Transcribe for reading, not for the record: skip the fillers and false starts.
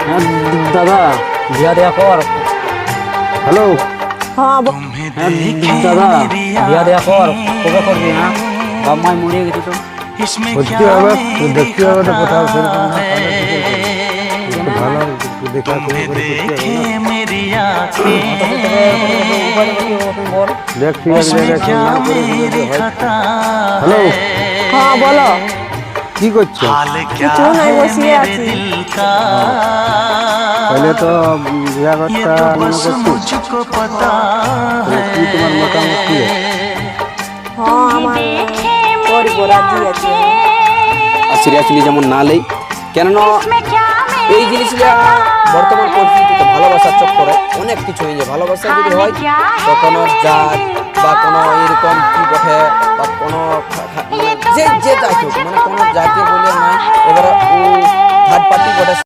হ্যাঁ দাদা, বিয়া দেয়া কর। হ্যালো, হ্যাঁ হ্যাঁ দাদা, বিয়া দেয়া কর। কবে করবি? হ্যাঁ, বাপ মায় মরিয়ে গেছি তো। করতে হবে, দেখতে হবে তো কোথাও সেরকম না পারলে কি করে করবি? একটু ভালো একটু দেখা করে করতে হবে না। দেখ ঠিক আছে, দেখ না করে যদি হয়। হ্যালো, হ্যাঁ বলো। কি করছো? কিছু নাই, বসিয়ে আছি। তাহলে তো বিয়া ঘরটা মনে করছি। কি তোমার মতামত কি? হ্যাঁ আমার করবো, রাজি আছি। আর সিরিয়াসলি যেমন না লেই, কেননা এই জিনিসটা বর্তমান পরিস্থিতিতে ভালোবাসার চক্করে অনেক কিছু হয়ে যায়। ভালোবাসা যদি হয় তো কোনো জাত বা কোনো এরকম কি বটে বা কোনো মানে যে যাই হোক, মানে কোনো জাতীয় বলে নাই, এবারে থার্ড পার্টি বটে।